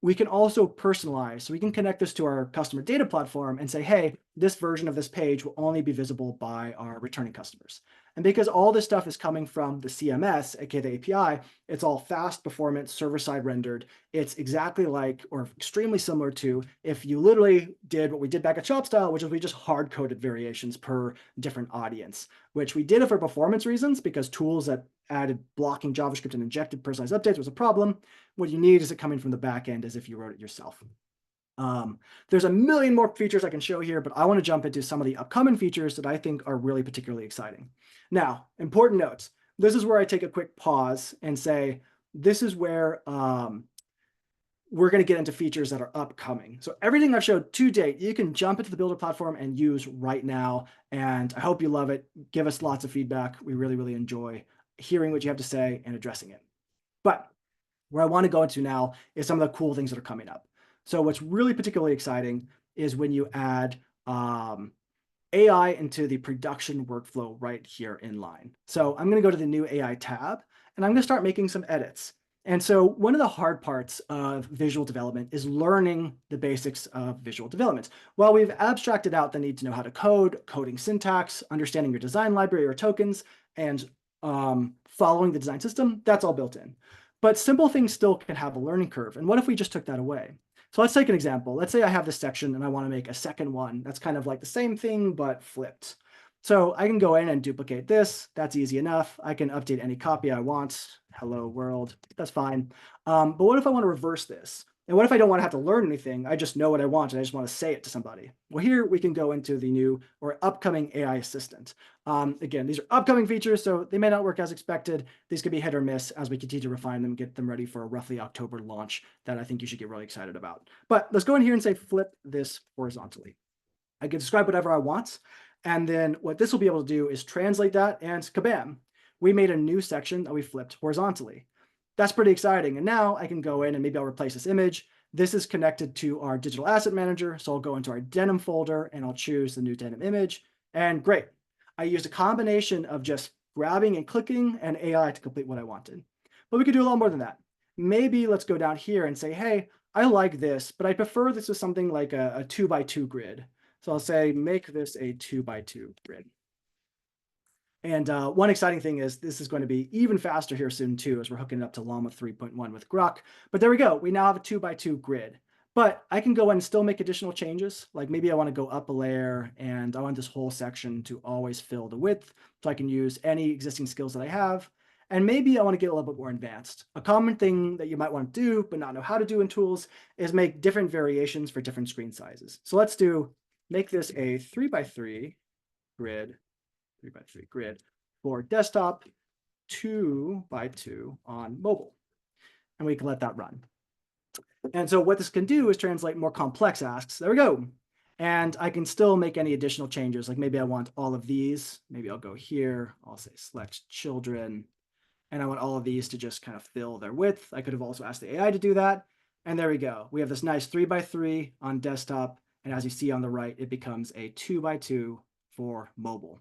Speaker 1: We can also personalize. So we can connect this to our customer data platform and say, hey, this version of this page will only be visible by our returning customers. And because all this stuff is coming from the CMS, aka the API, it's all fast performance, server-side rendered. It's exactly like, or extremely similar to, if you literally did what we did back at ShopStyle, which is we just hard-coded variations per different audience, which we did it for performance reasons because tools that added blocking JavaScript and injected personalized updates was a problem. What you need is it coming from the back end as if you wrote it yourself. There's a million more features I can show here, but I want to jump into some of the upcoming features that I think are really particularly exciting. Now, important notes. This is where I take a quick pause and say, this is where we're going to get into features that are upcoming. So everything I've showed to date, you can jump into the Builder platform and use right now. And I hope you love it. Give us lots of feedback. We really, really enjoy hearing what you have to say and addressing it. But where I want to go into now is some of the cool things that are coming up. So what's really particularly exciting is when you add AI into the production workflow right here in line. So I'm going to go to the new AI tab, and I'm going to start making some edits. And so one of the hard parts of visual development is learning the basics of visual development. While we've abstracted out the need to know how to code, coding syntax, understanding your design library or tokens, and following the design system, that's all built in. But simple things still can have a learning curve. And what if we just took that away? So let's take an example. Let's say I have this section and I want to make a second one that's kind of like the same thing, but flipped. So I can go in and duplicate this. That's easy enough. I can update any copy I want. Hello world, that's fine. But what if I want to reverse this? And what if I don't want to have to learn anything? I just know what I want and I just want to say it to somebody. Well, here we can go into the new or upcoming AI assistant. Again, these are upcoming features, so they may not work as expected. These could be hit or miss as we continue to refine them, get them ready for a roughly October launch that I think you should get really excited about. But let's go in here and say, flip this horizontally. I can describe whatever I want. And then what this will be able to do is translate that, and kabam, we made a new section that we flipped horizontally. That's pretty exciting. And now I can go in and maybe I'll replace this image. This is connected to our digital asset manager. So I'll go into our denim folder and I'll choose the new denim image. And great. I used a combination of just grabbing and clicking and AI to complete what I wanted. But we could do a lot more than that. Maybe let's go down here and say, hey, I like this, but I prefer this with something like a 2x2 grid. So I'll say, make this a 2x2 grid. And one exciting thing is this is going to be even faster here soon too, as we're hooking it up to Llama 3.1 with Grok. But there we go. We now have a 2x2 grid. But I can go in and still make additional changes. Like maybe I want to go up a layer and I want this whole section to always fill the width. So I can use any existing skills that I have. And maybe I want to get a little bit more advanced. A common thing that you might want to do, but not know how to do in tools, is make different variations for different screen sizes. So let's make this a 3x3 grid 3x3 grid for desktop, 2x2 on mobile. And we can let that run. And so what this can do is translate more complex asks. There we go. And I can still make any additional changes. Like maybe I want all of these. Maybe I'll go here. I'll say select children. And I want all of these to just kind of fill their width. I could have also asked the AI to do that. And there we go. We have this nice 3x3 on desktop. And as you see on the right, it becomes a 2x2 for mobile.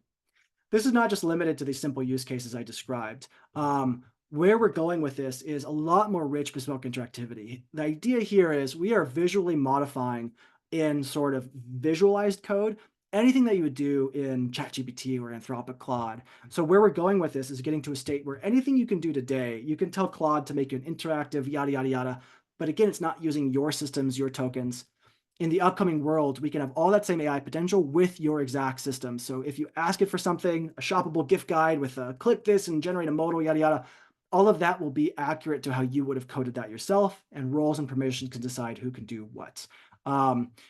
Speaker 1: This is not just limited to these simple use cases I described. Where we're going with this is a lot more rich bespoke interactivity. The idea here is we are visually modifying in sort of visualized code anything that you would do in ChatGPT or Anthropic Claude. So where we're going with this is getting to a state where anything you can do today, you can tell Claude to make you an interactive, yada, yada, yada. But again, it's not using your systems, your tokens. In the upcoming world, we can have all that same AI potential with your exact system. So if you ask it for something, a shoppable gift guide with a click this and generate a modal, yada, yada, all of that will be accurate to how you would have coded that yourself, and roles and permissions can decide who can do what.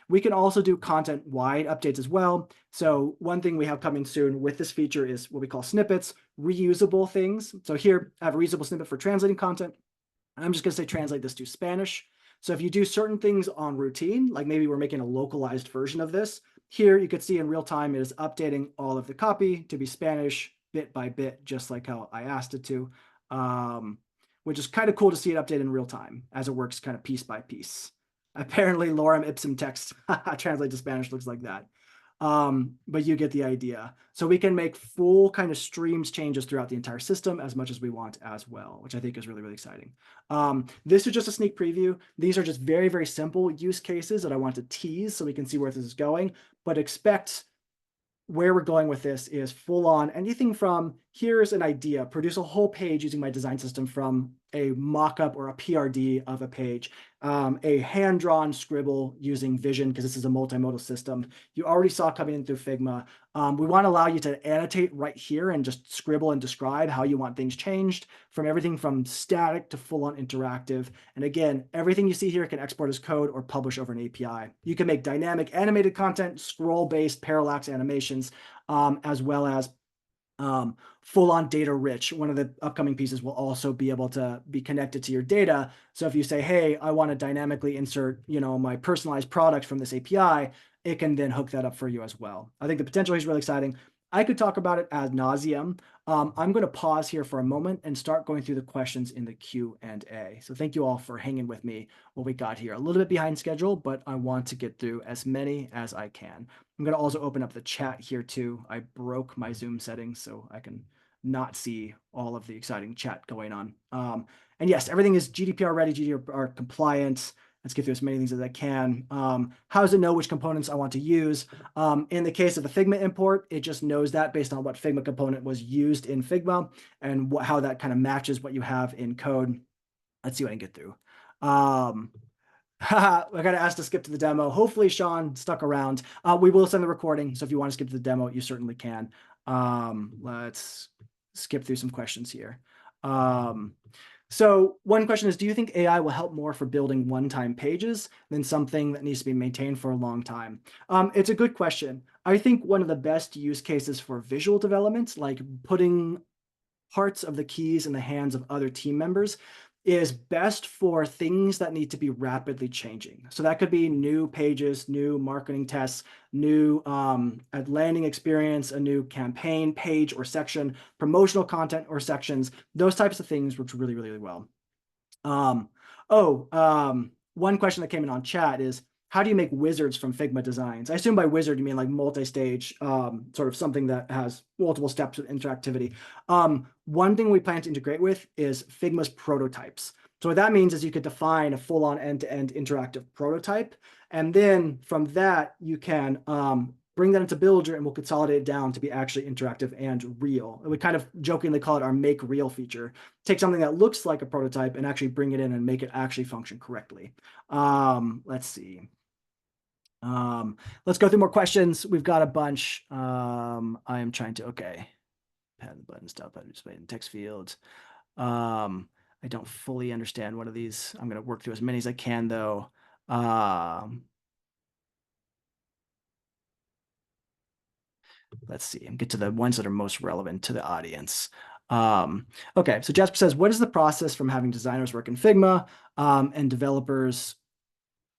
Speaker 1: We can also do content-wide updates as well. So one thing we have coming soon with this feature is what we call snippets, reusable things. So here I have a reusable snippet for translating content. I'm just going to say translate this to Spanish. So if you do certain things on routine, like maybe we're making a localized version of this, here you could see in real time it is updating all of the copy to be Spanish bit by bit, just like how I asked it to, which is kind of cool to see it update in real time as it works kind of piece by piece. Apparently lorem ipsum text translate to Spanish looks like that. But you get the idea. So we can make full kind of streams changes throughout the entire system as much as we want as well, which I think is really, really exciting. This is just a sneak preview. These are just very, very simple use cases that I want to tease so we can see where this is going, but expect where we're going with this is full on anything from here's an idea, produce a whole page using my design system from a mockup or a PRD of a page, a hand-drawn scribble using Vision because this is a multimodal system. You already saw coming in through Figma. We want to allow you to annotate right here and just scribble and describe how you want things changed, from everything from static to full-on interactive. And again, everything you see here can export as code or publish over an API. You can make dynamic animated content, scroll-based parallax animations, as well as full-on data rich. One of the upcoming pieces will also be able to be connected to your data. So if you say, hey, I want to dynamically insert, my personalized product from this API, it can then hook that up for you as well. I think the potential is really exciting. I could talk about it ad nauseum. I'm going to pause here for a moment and start going through the questions in the Q&A. So thank you all for hanging with me what we got here. A little bit behind schedule, but I want to get through as many as I can. I'm going to also open up the chat here too. I broke my Zoom settings so I can not see all of the exciting chat going on. And yes, everything is GDPR ready, GDPR compliant. Let's get through as many things as I can. How does it know which components I want to use? In the case of the Figma import, it just knows that based on what Figma component was used in Figma and how that kind of matches what you have in code. Let's see what I can get through. I got asked to skip to the demo. Hopefully Sean stuck around. We will send the recording, so if you want to skip to the demo, you certainly can. Let's skip through some questions here. So one question is, do you think AI will help more for building one-time pages than something that needs to be maintained for a long time? It's a good question. I think one of the best use cases for visual development, like putting parts of the keys in the hands of other team members, is best for things that need to be rapidly changing. So that could be new pages, new marketing tests, new landing experience, a new campaign page or section, promotional content or sections. Those types of things work really, really, really well. One question that came in on chat is, how do you make wizards from Figma designs? I assume by wizard, you mean like multi-stage, sort of something that has multiple steps of interactivity. One thing we plan to integrate with is Figma's prototypes. So what that means is you could define a full-on end-to-end interactive prototype. And then from that, you can bring that into Builder and we'll consolidate it down to be actually interactive and real. And we kind of jokingly call it our make real feature. Take something that looks like a prototype and actually bring it in and make it actually function correctly. Let's see. Let's go through more questions. We've got a bunch. I am trying to, okay. Pad the button, stop button, display in text fields. I don't fully understand one of these. I'm going to work through as many as I can though. Let's see, and get to the ones that are most relevant to the audience. Okay, so Jasper says, what is the process from having designers work in Figma and developers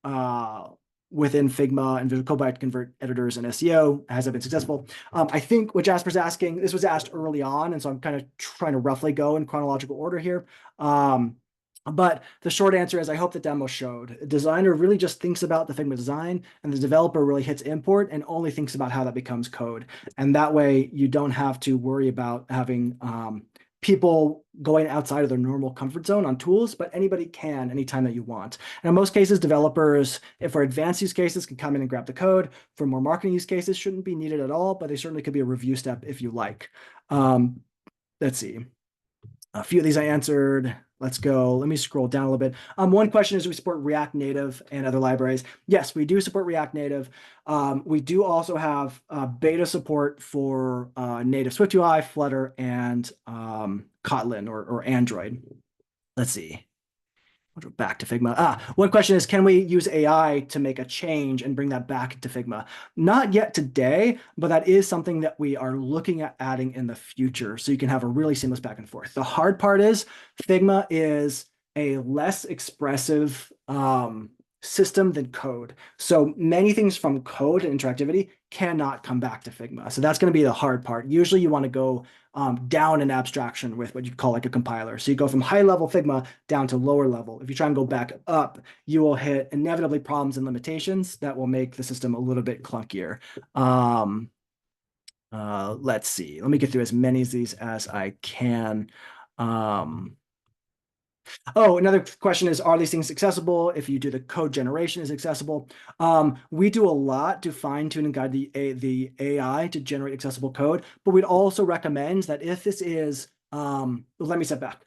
Speaker 1: within Figma and Visual Code by convert editors and SEO? Has it been successful? I think what Jasper's asking, this was asked early on, and so I'm kind of trying to roughly go in chronological order here. But the short answer is I hope the demo showed. A designer really just thinks about the Figma design, and the developer really hits import and only thinks about how that becomes code. And that way you don't have to worry about having people going outside of their normal comfort zone on tools, but anybody can anytime that you want. And in most cases, developers, if for advanced use cases, can come in and grab the code. For more marketing use cases, shouldn't be needed at all, but they certainly could be a review step if you like. Let's see. A few of these I answered. Let's go. Let me scroll down a little bit. One question is, do we support React Native and other libraries? Yes, we do support React Native. We do also have beta support for native SwiftUI, Flutter, and Kotlin or Android. Let's see. Back to Figma. One question is, can we use AI to make a change and bring that back to Figma? Not yet today, but that is something that we are looking at adding in the future, so you can have a really seamless back and forth. The hard part is Figma is a less expressive system than code. So many things from code and interactivity cannot come back to Figma. So that's going to be the hard part. Usually you want to go down in abstraction with what you call like a compiler. So you go from high level Figma down to lower level. If you try and go back up, you will hit inevitably problems and limitations that will make the system a little bit clunkier. Let's see. Let me get through as many of these as I can. Oh, another question is, are these things accessible? If you do the code generation, is accessible? We do a lot to fine tune and guide the AI to generate accessible code, but we'd also recommend that if this is, let me step back.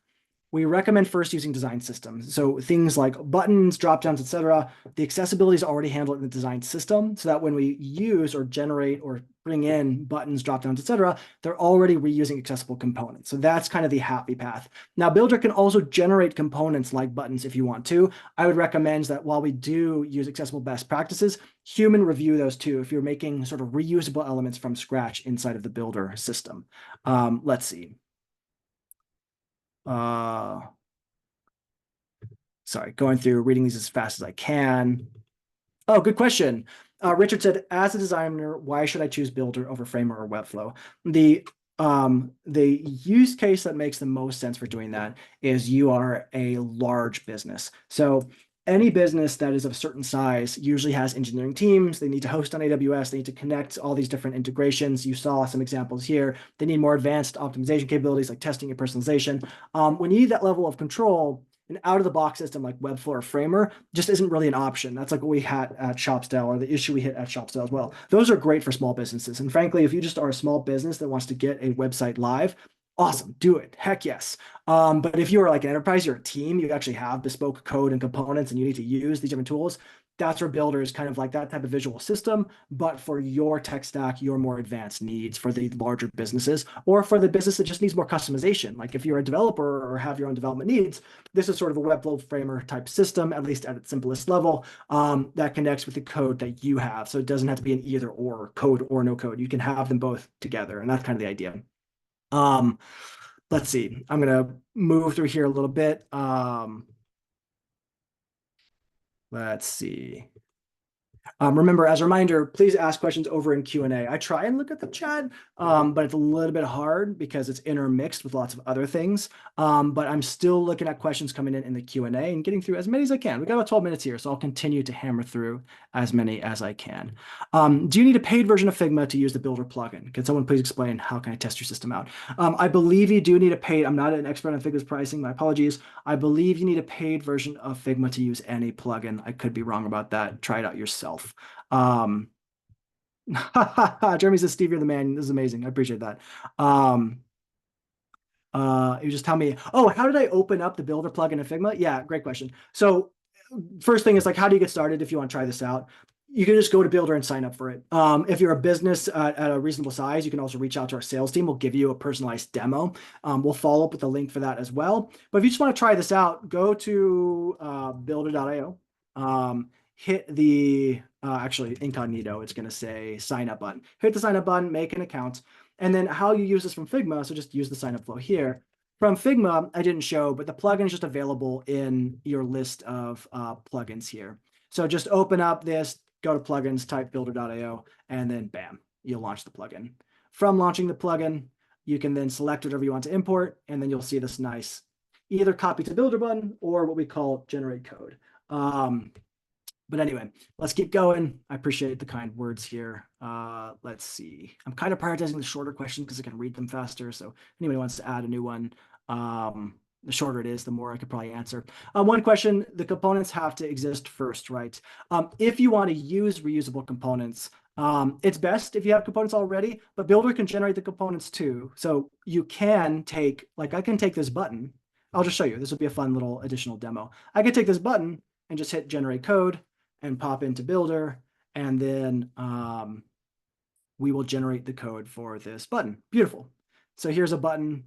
Speaker 1: We recommend first using design systems. So things like buttons, dropdowns, etc. The accessibility is already handled in the design system, so that when we use or generate or bring in buttons, dropdowns, etc., they're already reusing accessible components. So that's kind of the happy path. Now, Builder can also generate components like buttons if you want to. I would recommend that while we do use accessible best practices, human review those too if you're making sort of reusable elements from scratch inside of the Builder system. Let's see. Sorry, going through reading these as fast as I can. Oh, good question. Richard said, as a designer, why should I choose Builder over Framer or Webflow? The use case that makes the most sense for doing that is you are a large business. So any business that is of a certain size usually has engineering teams. They need to host on AWS. They need to connect all these different integrations. You saw some examples here. They need more advanced optimization capabilities like testing and personalization. When you need that level of control, an out-of-the-box system like Webflow or Framer just isn't really an option. That's like what we had at ShopStyle, or the issue we hit at ShopStyle as well. Those are great for small businesses. And frankly, if you just are a small business that wants to get a website live, awesome, do it. Heck yes. But if you are like an enterprise, you're a team, you actually have bespoke code and components, and you need to use these different tools, that's where Builder is kind of like that type of visual system, but for your tech stack, your more advanced needs for the larger businesses, or for the business that just needs more customization. Like if you're a developer or have your own development needs, this is sort of a Webflow Framer type system, at least at its simplest level, that connects with the code that you have. So it doesn't have to be an either or, code or no code. You can have them both together, and that's kind of the idea. Let's see. I'm going to move through here a little bit. Let's see. Remember, as a reminder, please ask questions over in Q&A. I try and look at the chat, but it's a little bit hard because it's intermixed with lots of other things. But I'm still looking at questions coming in the Q&A and getting through as many as I can. We got about 12 minutes here, so I'll continue to hammer through as many as I can. Do you need a paid version of Figma to use the Builder plugin? Can someone please explain how can I test your system out? I believe you do need a paid. I'm not an expert on Figma's pricing. My apologies. I believe you need a paid version of Figma to use any plugin. I could be wrong about that. Try it out yourself. Um, Jeremy says, Steve, you're the man. This is amazing. I appreciate that. You just tell me, oh, how did I open up the Builder plugin in Figma? Yeah, great question. So first thing is like, how do you get started if you want to try this out? You can just go to Builder and sign up for it. If you're a business at a reasonable size, you can also reach out to our sales team. We'll give you a personalized demo. We'll follow up with a link for that as well. But if you just want to try this out, go to builder.io. Hit the, actually incognito, it's going to say sign up button. Hit the sign up button, make an account. And then how you use this from Figma, so just use the sign up flow here. From Figma, I didn't show, but the plugin is just available in your list of plugins here. So just open up this, go to plugins, type builder.io, and then bam, you'll launch the plugin. From launching the plugin, you can then select whatever you want to import, and then you'll see this nice either copy to builder button or what we call generate code. But anyway, let's keep going. I appreciate the kind words here. Let's see. I'm kind of prioritizing the shorter questions because I can read them faster. So if anybody wants to add a new one, the shorter it is, the more I could probably answer. One question, the components have to exist first, right? If you want to use reusable components, it's best if you have components already, but Builder can generate the components too. So you can take, like I can take this button. I'll just show you. This will be a fun little additional demo. I could take this button and just hit generate code and pop into Builder, and then we will generate the code for this button. Beautiful. So here's a button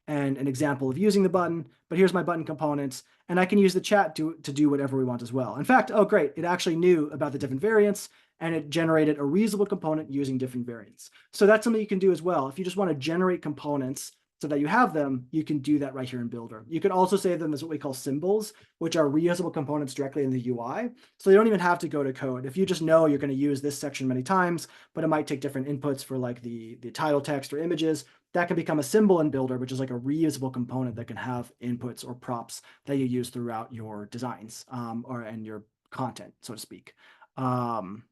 Speaker 1: and an example of using the button, but here's my button components, and I can use the chat to do whatever we want as well. In fact, oh great, it actually knew about the different variants, and it generated a reusable component using different variants. So that's something you can do as well. If you just want to generate components so that you have them, you can do that right here in Builder. You can also save them as what we call symbols, which are reusable components directly in the UI. So you don't even have to go to code. If you just know you're going to use this section many times, but it might take different inputs for like the title text or images, that can become a symbol in Builder, which is like a reusable component that can have inputs or props that you use throughout your designs and your content, so to speak. Okay,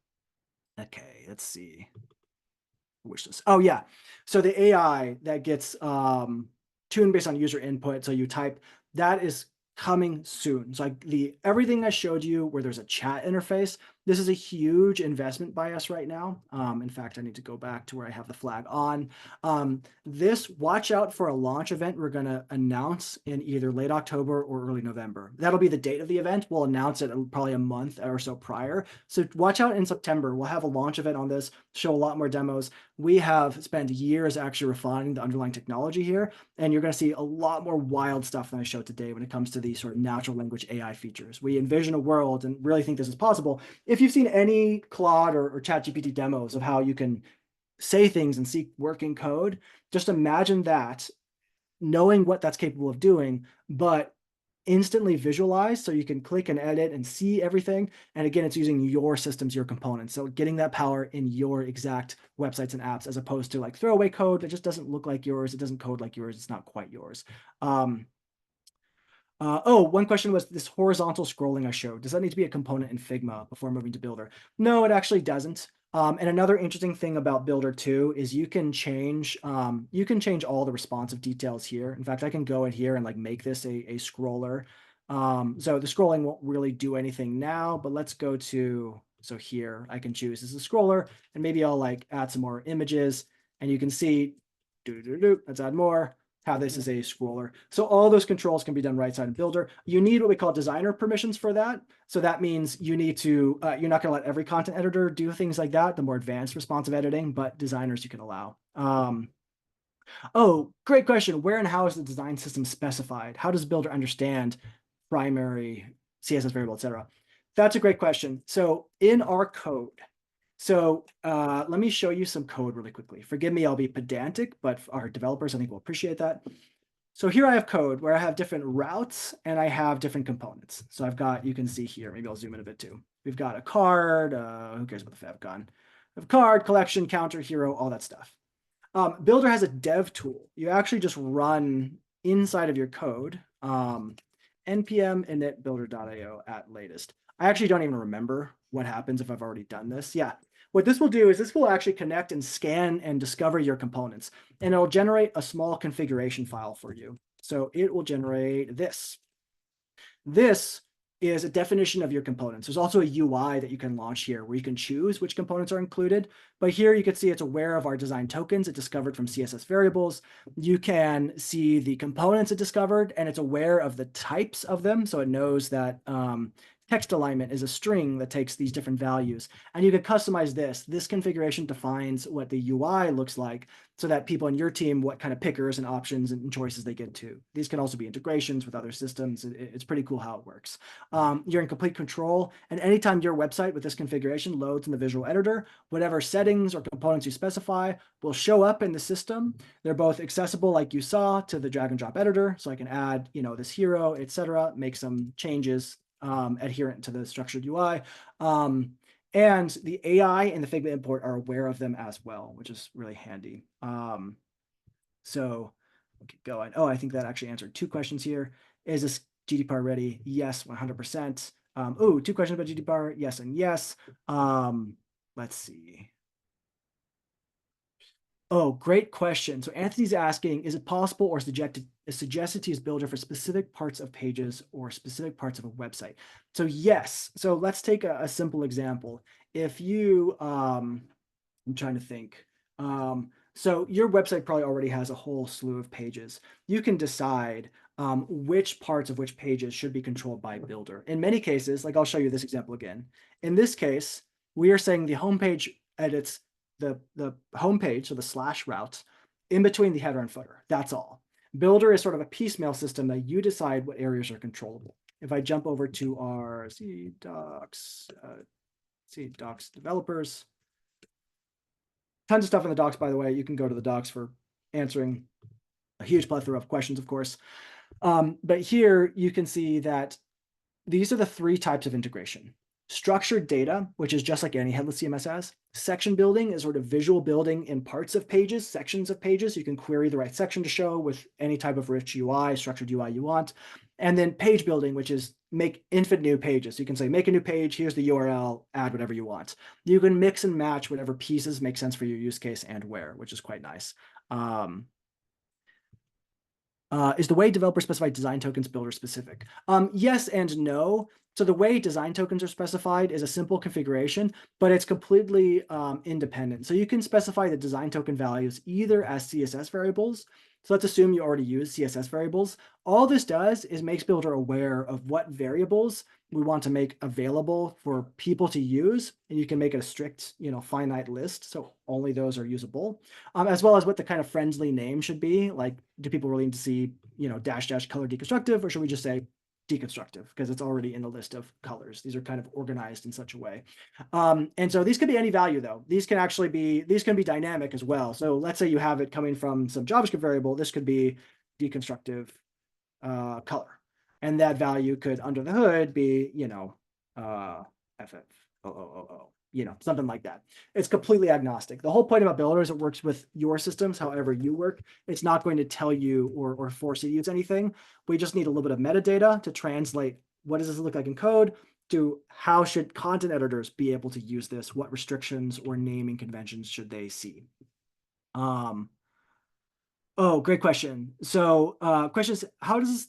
Speaker 1: let's see. Wish list. Oh yeah. So the AI that gets tuned based on user input. So you type, that is coming soon. So like everything I showed you where there's a chat interface, this is a huge investment by us right now. In fact, I need to go back to where I have the flag on. Watch out for a launch event we're going to announce in either late October or early November. That'll be the date of the event. We'll announce it probably a month or so prior. So watch out in September. We'll have a launch event on this, show a lot more demos. We have spent years actually refining the underlying technology here, and you're going to see a lot more wild stuff than I showed today when it comes to these sort of natural language AI features. We envision a world and really think this is possible. If you've seen any Claude or ChatGPT demos of how you can say things and see working code, just imagine that, knowing what that's capable of doing, but instantly visualize so you can click and edit and see everything. And again, it's using your systems, your components. So getting that power in your exact websites and apps, as opposed to like throwaway code that just doesn't look like yours. It doesn't code like yours. It's not quite yours. One question was this horizontal scrolling I showed. Does that need to be a component in Figma before moving to Builder? No, it actually doesn't. And another interesting thing about Builder too is you can change all the responsive details here. In fact, I can go in here and like make this a scroller. So the scrolling won't really do anything now, but let's go to, so here I can choose as a scroller, and maybe I'll like add some more images, and you can see, let's add more, how this is a scroller. So all those controls can be done right side in Builder. You need what we call designer permissions for that. So that means you need to, you're not gonna let every content editor do things like that, the more advanced responsive editing, but designers you can allow. Oh, great question. Where and how is the design system specified? How does Builder understand primary CSS variable, etc.? That's a great question. So in our code, let me show you some code really quickly. Forgive me, I'll be pedantic, but our developers, I think, will appreciate that. So here I have code where I have different routes and I have different components. So I've got, you can see here, maybe I'll zoom in a bit too. We've got a card, who cares about the favicon? We have card, collection, counter, hero, all that stuff. Builder has a dev tool. You actually just run inside of your code, npm init builder.io at latest. I actually don't even remember what happens if I've already done this. Yeah, what this will do is this will actually connect and scan and discover your components, and it'll generate a small configuration file for you. So it will generate this. This is a definition of your components. There's also a UI that you can launch here where you can choose which components are included. But here you can see it's aware of our design tokens it discovered from CSS variables. You can see the components it discovered, and it's aware of the types of them. So it knows that text alignment is a string that takes these different values. And you can customize this. This configuration defines what the UI looks like so that people in your team, what kind of pickers and options and choices they get to. These can also be integrations with other systems. It's pretty cool how it works. You're in complete control. And anytime your website with this configuration loads in the visual editor, whatever settings or components you specify will show up in the system. They're both accessible, like you saw, to the drag and drop editor. So I can add, this hero, etc., make some changes adherent to the structured UI. And the AI and the Figma import are aware of them as well, which is really handy. So we'll keep going. Oh, I think that actually answered two questions here. Is this GDPR ready? Yes, 100%. Two questions about GDPR. Yes and yes. Let's see. Oh, great question. So Anthony's asking, is it possible or suggested to use Builder for specific parts of pages or specific parts of a website? So yes. So let's take a simple example. If you, I'm trying to think. So your website probably already has a whole slew of pages. You can decide which parts of which pages should be controlled by Builder. In many cases, like I'll show you this example again. In this case, we are saying the homepage edits the homepage, so the slash route, in between the header and footer. That's all. Builder is sort of a piecemeal system that you decide what areas are controllable. If I jump over to our docs developers, tons of stuff in the docs, by the way. You can go to the docs for answering a huge plethora of questions, of course. But here you can see that these are the three types of integration. Structured data, which is just like any headless CMS has. Section building is sort of visual building in parts of pages, sections of pages. You can query the right section to show with any type of rich UI, structured UI you want. And then page building, which is make infinite new pages. You can say, make a new page, here's the URL, add whatever you want. You can mix and match whatever pieces make sense for your use case and where, which is quite nice. Is the way developers specify design tokens Builder specific? Yes and no. So the way design tokens are specified is a simple configuration, but it's completely independent. So you can specify the design token values either as CSS variables. So let's assume you already use CSS variables. All this does is makes Builder aware of what variables we want to make available for people to use. And you can make it a strict, finite list. So only those are usable, as well as what the kind of friendly name should be. Like, do people really need to see, -- color deconstructive, or should we just say deconstructive because it's already in the list of colors? These are kind of organized in such a way. And so these could be any value though. These can be dynamic as well. So let's say you have it coming from some JavaScript variable. This could be deconstructive color. And that value could, under the hood, be, FF0000, something like that. It's completely agnostic. The whole point about Builder is it works with your systems, however you work. It's not going to tell you or force you to use anything. We just need a little bit of metadata to translate what does this look like in code to how should content editors be able to use this? What restrictions or naming conventions should they see? Oh, great question. So questions, how does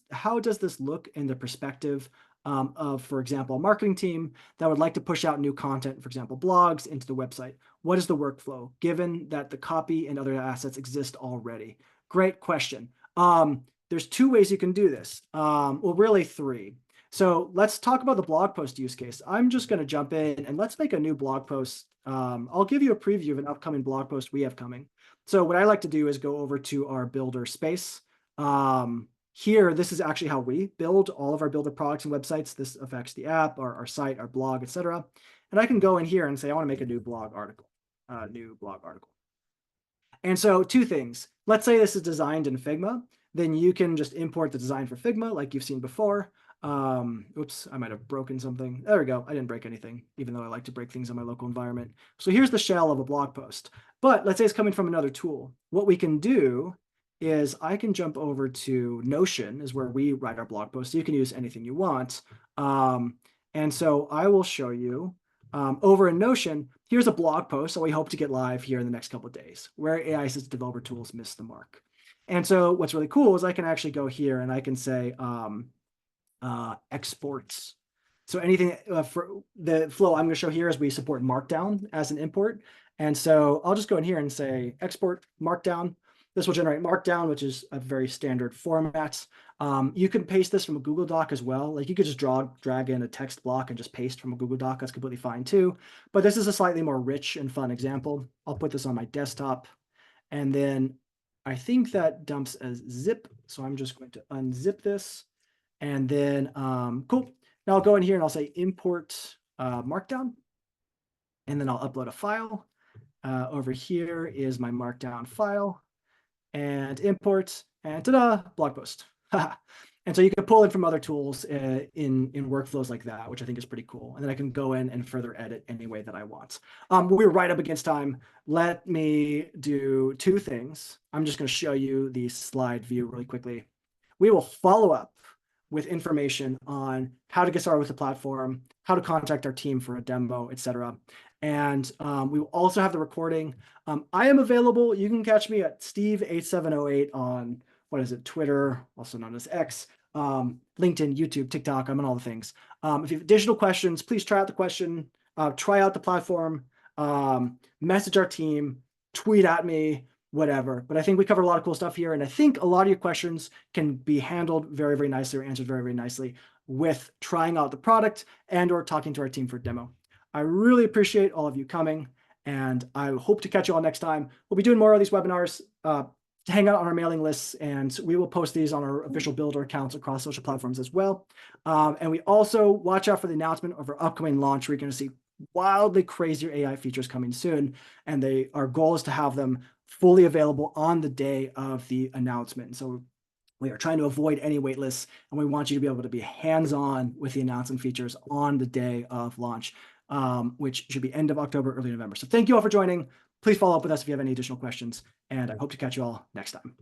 Speaker 1: this look in the perspective of, for example, a marketing team that would like to push out new content, for example, blogs into the website? What is the workflow, given that the copy and other assets exist already? Great question. There's two ways you can do this. Well, really three. So let's talk about the blog post use case. I'm just going to jump in and let's make a new blog post. I'll give you a preview of an upcoming blog post we have coming. So what I like to do is go over to our Builder space. Here, this is actually how we build all of our Builder products and websites. This affects the app, our site, our blog, etc. And I can go in here and say, I want to make a new blog article. And so two things. Let's say this is designed in Figma, then you can just import the design for Figma like you've seen before. Oops, I might have broken something. There we go. I didn't break anything, even though I like to break things in my local environment. So here's the shell of a blog post. But let's say it's coming from another tool. What we can do is I can jump over to Notion, is where we write our blog posts. You can use anything you want. And so I will show you over in Notion, here's a blog post that we hope to get live here in the next couple of days, where AI assisted developer tools miss the mark. And so what's really cool is I can actually go here and I can say exports. So anything for the flow I'm going to show here is we support Markdown as an import. And so I'll just go in here and say export Markdown. This will generate Markdown, which is a very standard format. You can paste this from a Google Doc as well. Like you could just drag in a text block and just paste from a Google Doc. That's completely fine too. But this is a slightly more rich and fun example. I'll put this on my desktop. And then I think that dumps as zip. So I'm just going to unzip this. And then, cool. Now I'll go in here and I'll say import Markdown. And then I'll upload a file. Over here is my Markdown file. And import, and ta-da, blog post. And so you can pull in from other tools in workflows like that, which I think is pretty cool. And then I can go in and further edit any way that I want. We're right up against time. Let me do two things. I'm just going to show you the slide view really quickly. We will follow up with information on how to get started with the platform, how to contact our team for a demo, etc. And we will also have the recording. I am available. You can catch me at Steve8708 on, what is it, Twitter, also known as X, LinkedIn, YouTube, TikTok. I'm on all the things. If you have additional questions, please try out the question, try out the platform, message our team, tweet at me, whatever. But I think we covered a lot of cool stuff here. And I think a lot of your questions can be handled very, very nicely or answered very, very nicely with trying out the product and or talking to our team for a demo. I really appreciate all of you coming, and I hope to catch you all next time. We'll be doing more of these webinars. Hang out on our mailing lists, and we will post these on our official builder accounts across social platforms as well. And we also watch out for the announcement of our upcoming launch. We're going to see wildly crazier AI features coming soon, and our goal is to have them fully available on the day of the announcement. So we are trying to avoid any wait lists, and we want you to be able to be hands-on with the announcement features on the day of launch, which should be end of October, early November. So thank you all for joining. Please follow up with us if you have any additional questions, and I hope to catch you all next time.